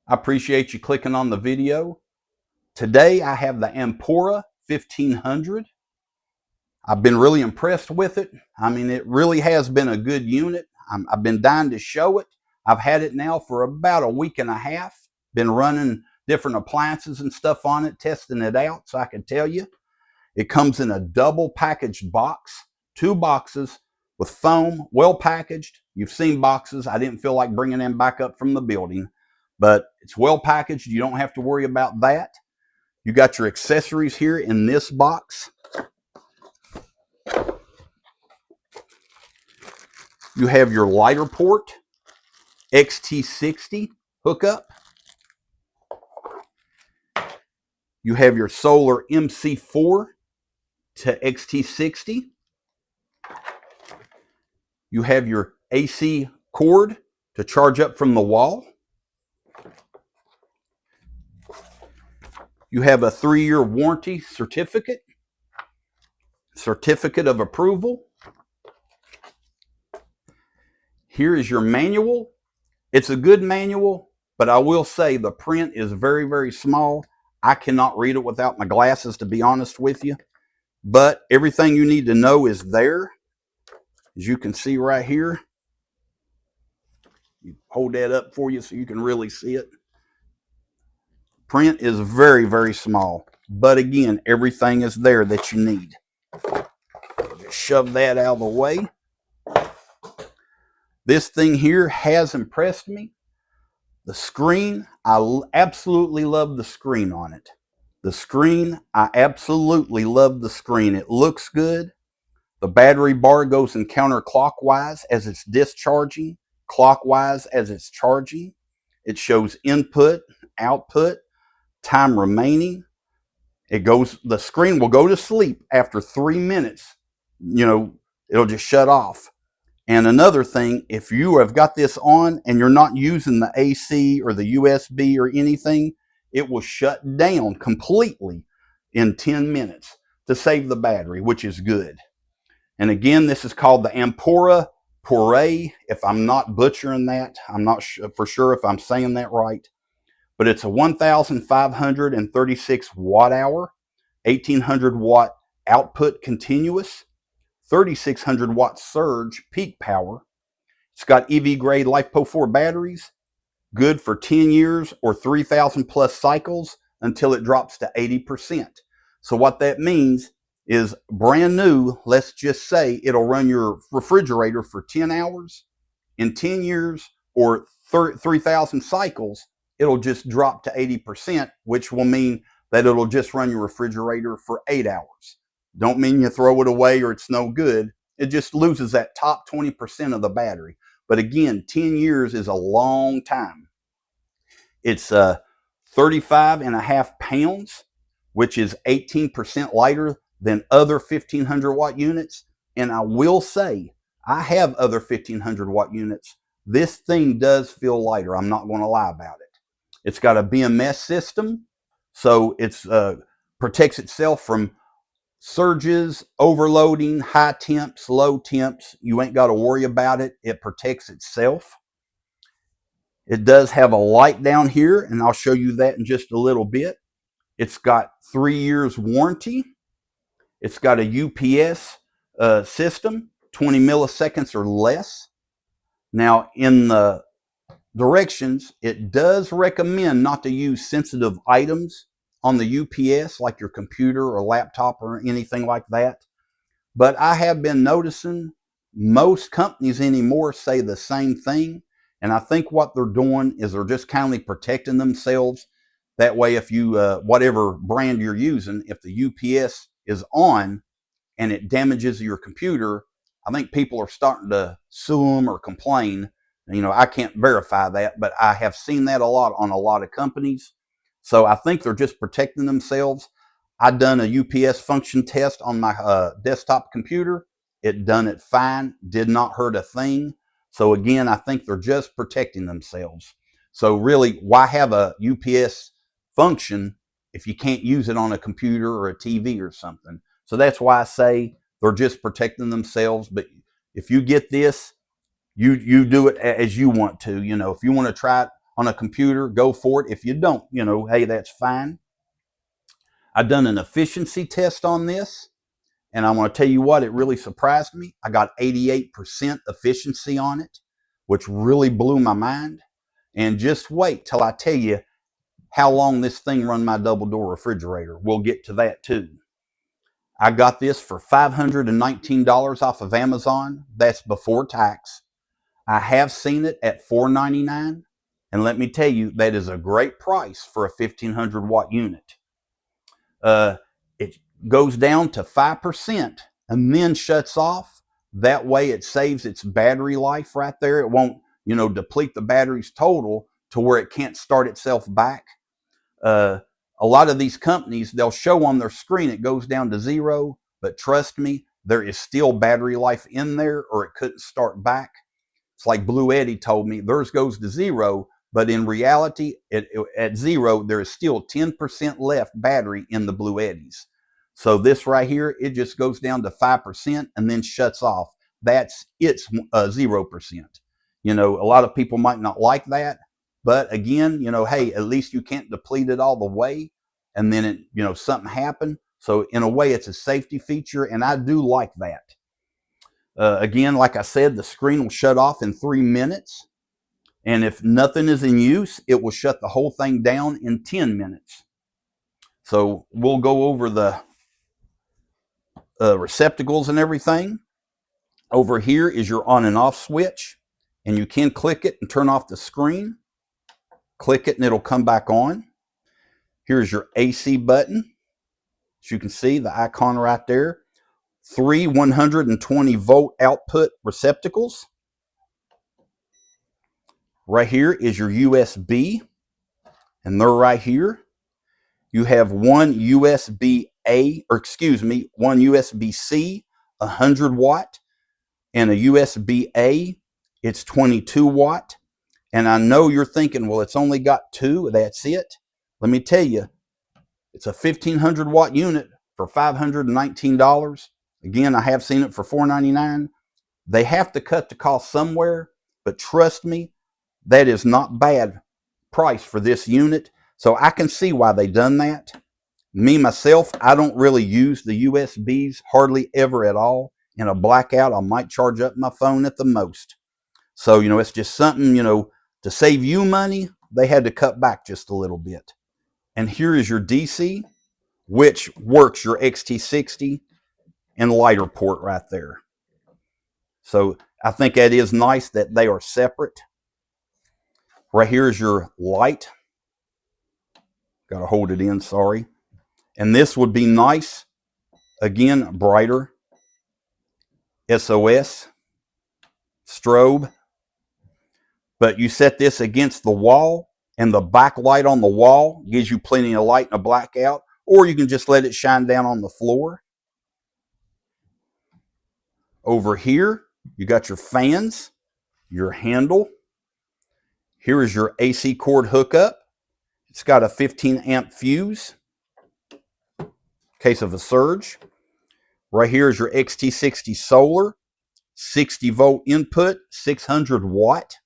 I appreciate you clicking on the video. Today I have the AMPAURA 1500. I've been really impressed with it. I mean, it really has been a good unit. I've been dying to show it. I've had it now for about a week and a half. Been running different appliances and stuff on it, testing it out, so I can tell you. It comes in a double packaged box, 2 boxes with foam, well packaged. You've seen boxes. I didn't feel like bringing them back up from the building, but it's well packaged. You don't have to worry about that. You got your accessories here in this box. You have your lighter port, XT60 hookup. You have your solar MC4 to XT60. You have your AC cord to charge up from the wall. You have a 3-year warranty certificate of approval. Here is your manual. It's a good manual, but I will say the print is very, very small. I cannot read it without my glasses, to be honest with you. But everything you need to know is there. As you can see right here. You hold that up for you so you can really see it. Print is very, very small. But again, everything is there that you need. Just shove that out of the way. This thing here has impressed me. The screen, I absolutely love the screen on it. The screen, I absolutely love the screen. It looks good. The battery bar goes in counterclockwise as it's discharging, clockwise as it's charging. It shows input, output, time remaining. The screen will go to sleep after 3 minutes. It'll just shut off. And another thing, if you have got this on and you're not using the AC or the USB or anything, it will shut down completely in 10 minutes to save the battery, which is good. And again, this is called the AMPAURA PUREA. If I'm not butchering that, I'm not for sure if I'm saying that right. But it's a 1,536 watt hour, 1,800 watt output continuous, 3,600 watt surge peak power. It's got EV grade LiFePO4 batteries, good for 10 years or 3,000 plus cycles until it drops to 80%. So what that means is brand new, let's just say it'll run your refrigerator for 10 hours. In 10 years or 3,000 cycles, it'll just drop to 80%, which will mean that it'll just run your refrigerator for 8 hours. Don't mean you throw it away or it's no good. It just loses that top 20% of the battery. But again, 10 years is a long time. It's 35.5 pounds, which is 18% lighter than other 1,500 watt units. And I will say, I have other 1,500 watt units. This thing does feel lighter. I'm not going to lie about it. It's got a BMS system, so it protects itself from surges, overloading, high temps, low temps. You ain't got to worry about it. It protects itself. It does have a light down here, and I'll show you that in just a little bit. It's got 3 years warranty. It's got a UPS system, 20 milliseconds or less. Now, in the directions, it does recommend not to use sensitive items on the UPS, like your computer or laptop or anything like that. But I have been noticing most companies anymore say the same thing. And I think what they're doing is they're just kindly protecting themselves. That way, if you, whatever brand you're using, if the UPS is on and it damages your computer, I think people are starting to sue them or complain. I can't verify that, but I have seen that a lot on a lot of companies. So I think they're just protecting themselves. I done a UPS function test on my desktop computer. It done it fine, did not hurt a thing. So again, I think they're just protecting themselves. So really, why have a UPS function if you can't use it on a computer or a TV or something? So that's why I say they're just protecting themselves. But if you get this, you do it as you want to. If you want to try it on a computer, go for it. If you don't, hey, that's fine. I've done an efficiency test on this, and I want to tell you what, it really surprised me. I got 88% efficiency on it, which really blew my mind. And just wait till I tell you how long this thing run my double door refrigerator. We'll get to that too. I got this for $519 off of Amazon. That's before tax. I have seen it at $499, and let me tell you, that is a great price for a 1500 watt unit. It goes down to 5% and then shuts off. That way it saves its battery life right there. It won't, deplete the batteries total to where it can't start itself back. A lot of these companies, they'll show on their screen it goes down to 0, but trust me, there is still battery life in there, or it couldn't start back. It's like Blue Eddy told me, theirs goes to 0, but in reality, at 0, there is still 10% left battery in the Blue Eddies. So this right here, it just goes down to 5% and then shuts off. That's its 0%. A lot of people might not like that, but again, hey, at least you can't deplete it all the way, and then something happened. So in a way, it's a safety feature, and I do like that. Again, like I said, the screen will shut off in 3 minutes. And if nothing is in use, it will shut the whole thing down in 10 minutes. So we'll go over the receptacles and everything. Over here is your on and off switch. And you can click it and turn off the screen. Click it and it'll come back on. Here's your AC button. As you can see, the icon right there. 3 120 volt output receptacles. Right here is your USB, and they're right here. You have one USB-A, or excuse me, one USB-C, 100 watt, and a USB-A, it's 22 watt. And I know you're thinking, well, it's only got 2, that's it. Let me tell you, it's a 1500 watt unit for $519. Again, I have seen it for $499. They have to cut the cost somewhere, but trust me, that is not bad price for this unit. So I can see why they done that. Me, myself, I don't really use the USBs hardly ever at all. In a blackout, I might charge up my phone at the most. So, it's just something, to save you money, they had to cut back just a little bit. And here is your DC, which works your XT60 and lighter port right there. So I think that is nice that they are separate. Right here is your light. Got to hold it in, sorry. And this would be nice. Again, brighter. SOS. Strobe. But you set this against the wall, and the backlight on the wall gives you plenty of light in a blackout, or you can just let it shine down on the floor. Over here, you got your fans, your handle. Here is your AC cord hookup. It's got a 15 amp fuse in case of a surge. Right here is your XT60 solar, 60 volt input, 600 watt.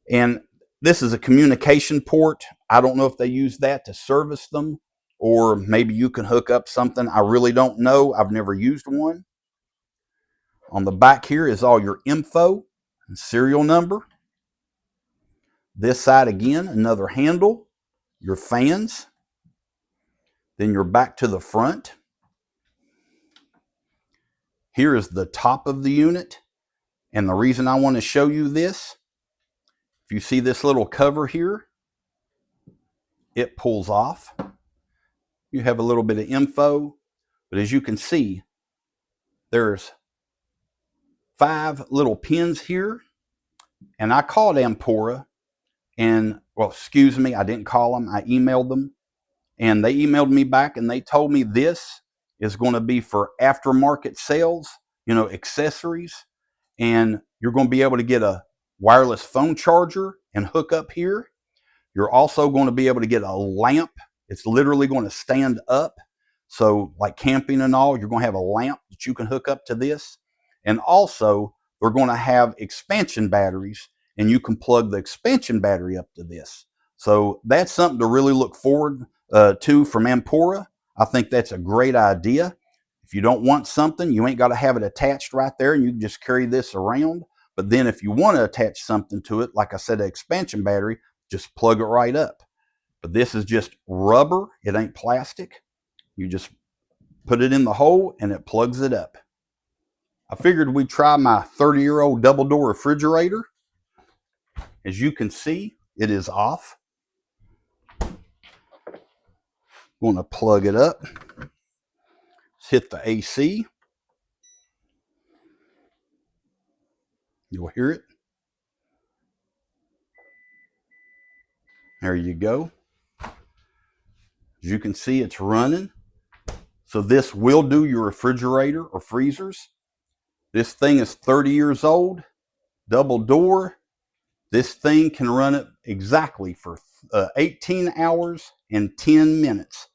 And this is a communication port. I don't know if they use that to service them, or maybe you can hook up something. I really don't know. I've never used one. On the back here is all your info and serial number. This side again, another handle, your fans. Then you're back to the front. Here is the top of the unit. And the reason I want to show you this, if you see this little cover here, it pulls off. You have a little bit of info, but as you can see, there's 5 little pins here. And I called AMPAURA, and, well, excuse me, I didn't call them. I emailed them. And they emailed me back, and they told me this is going to be for aftermarket sales, accessories. And you're going to be able to get a wireless phone charger and hook up here. You're also going to be able to get a lamp. It's literally going to stand up. So like camping and all, you're going to have a lamp that you can hook up to this. And also, they're going to have expansion batteries. and you can plug the expansion battery up to this. So that's something to really look forward to from AMPAURA. I think that's a great idea. If you don't want something, you ain't got to have it attached right there, and you can just carry this around. But then if you want to attach something to it, like I said, an expansion battery, just plug it right up. But this is just rubber. It ain't plastic. You just put it in the hole and it plugs it up. I figured we'd try my 30-year-old double door refrigerator. As you can see, it is off. I'm going to plug it up. Let's hit the AC. You'll hear it. There you go. As you can see, it's running. So this will do your refrigerator or freezers. This thing is 30 years old, double door. This thing can run it exactly for 18 hours and 10 minutes.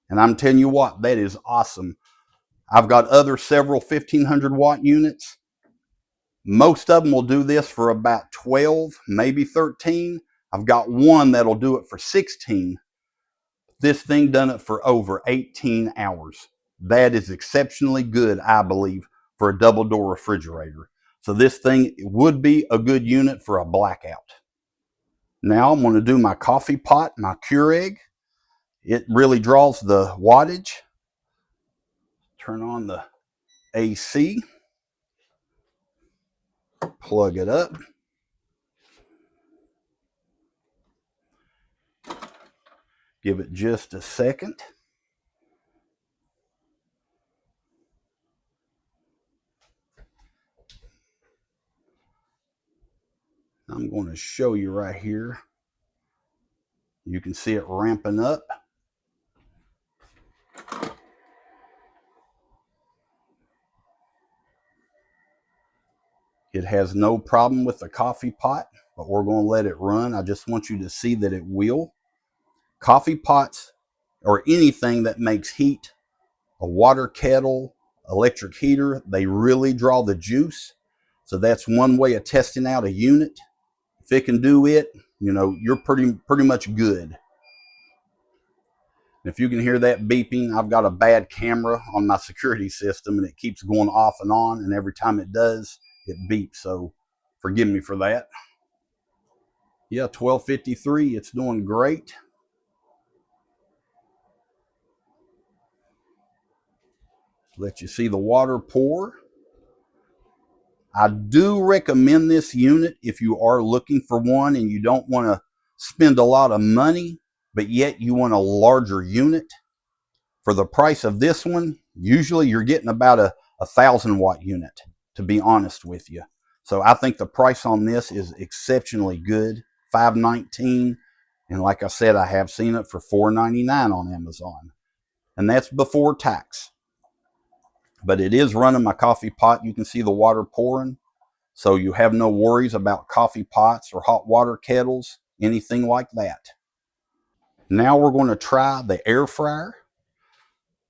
And I'm telling you what, that is awesome. I've got other several 1500 watt units. Most of them will do this for about 12, maybe 13. I've got one that'll do it for 16. This thing done it for over 18 hours. That is exceptionally good, I believe, for a double door refrigerator. So this thing would be a good unit for a blackout. Now I'm going to do my coffee pot, my Keurig. It really draws the wattage. Turn on the AC. Plug it up. Give it just a second. I'm going to show you right here. You can see it ramping up. It has no problem with the coffee pot, but we're going to let it run. I just want you to see that it will. Coffee pots or anything that makes heat, a water kettle, electric heater, they really draw the juice. So that's one way of testing out a unit. If it can do it, you know, you're pretty much good. If you can hear that beeping, I've got a bad camera on my security system and it keeps going off and on, and every time it does, it beeps. So forgive me for that. Yeah, 1253, it's doing great. Let you see the water pour. I do recommend this unit if you are looking for one and you don't want to spend a lot of money, but yet you want a larger unit. For the price of this one, usually you're getting about a 1,000-watt unit, to be honest with you. So I think the price on this is exceptionally good, $519. And like I said, I have seen it for $499 on Amazon. And that's before tax. But it is running my coffee pot. You can see the water pouring. So you have no worries about coffee pots or hot water kettles, anything like that. Now we're going to try the air fryer.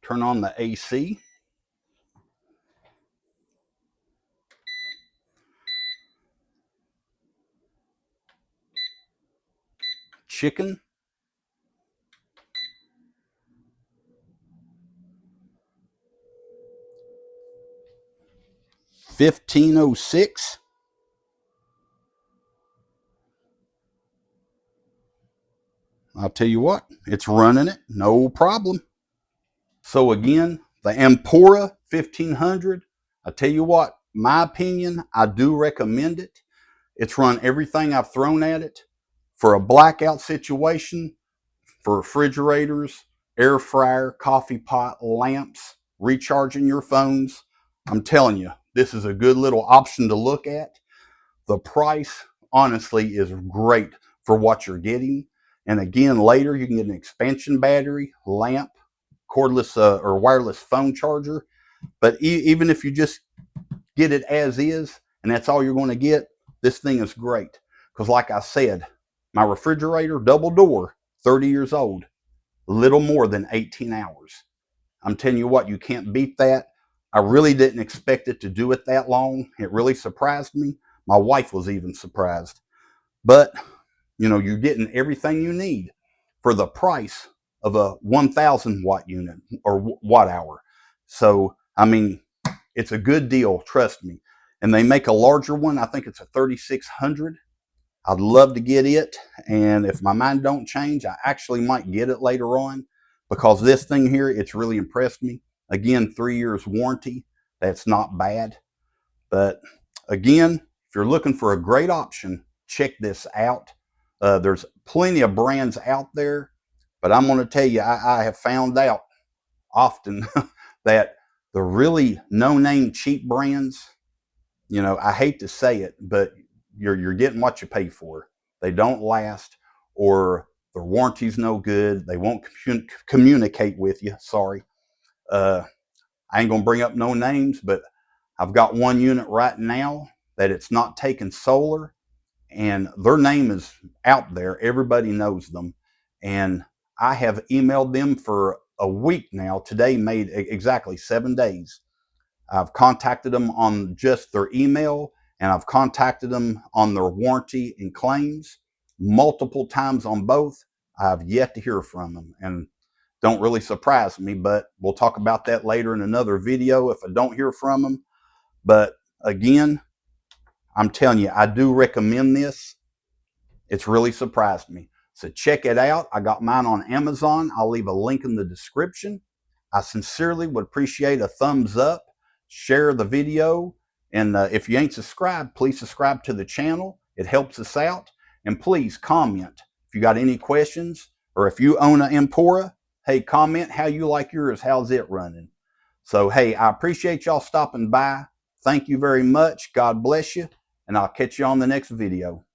Turn on the AC. Chicken. 1506. I'll tell you what, it's running it, no problem. So again, the AMPAURA 1500, I tell you what, my opinion, I do recommend it. It's run everything I've thrown at it. For a blackout situation, for refrigerators, air fryer, coffee pot, lamps, recharging your phones, I'm telling you, this is a good little option to look at. The price, honestly, is great for what you're getting. And again, later you can get an expansion battery, lamp, cordless or wireless phone charger. But even if you just get it as is, and that's all you're going to get, this thing is great. Because like I said, my refrigerator, double door, 30 years old, little more than 18 hours. I'm telling you what, you can't beat that. I really didn't expect it to do it that long. It really surprised me. My wife was even surprised. But, you know, you're getting everything you need for the price of a 1,000 watt unit or watt hour. So, I mean, it's a good deal, trust me. And they make a larger one. I think it's a 3600. I'd love to get it. And if my mind don't change, I actually might get it later on, because this thing here, it's really impressed me. Again, 3 years warranty. That's not bad. But again, if you're looking for a great option, check this out. There's plenty of brands out there, but I'm going to tell you, I have found out often that the really no-name cheap brands, you know, I hate to say it, but you're getting what you pay for. They don't last, or their warranty's no good. They won't communicate with you. Sorry. I ain't gonna bring up no names, but I've got one unit right now that it's not taking solar, and their name is out there. Everybody knows them. And I have emailed them for a week now. Today made exactly 7 days. I've contacted them on just their email, and I've contacted them on their warranty and claims multiple times on both. I've yet to hear from them, and don't really surprise me, but we'll talk about that later in another video if I don't hear from them. But again, I'm telling you, I do recommend this. It's really surprised me. So check it out. I got mine on Amazon. I'll leave a link in the description. I sincerely would appreciate a thumbs up, share the video, and if you ain't subscribed, please subscribe to the channel. It helps us out. And please comment if you got any questions, or if you own an AMPAURA, hey, comment how you like yours. How's it running? So, hey, I appreciate y'all stopping by. Thank you very much. God bless you, and I'll catch you on the next video.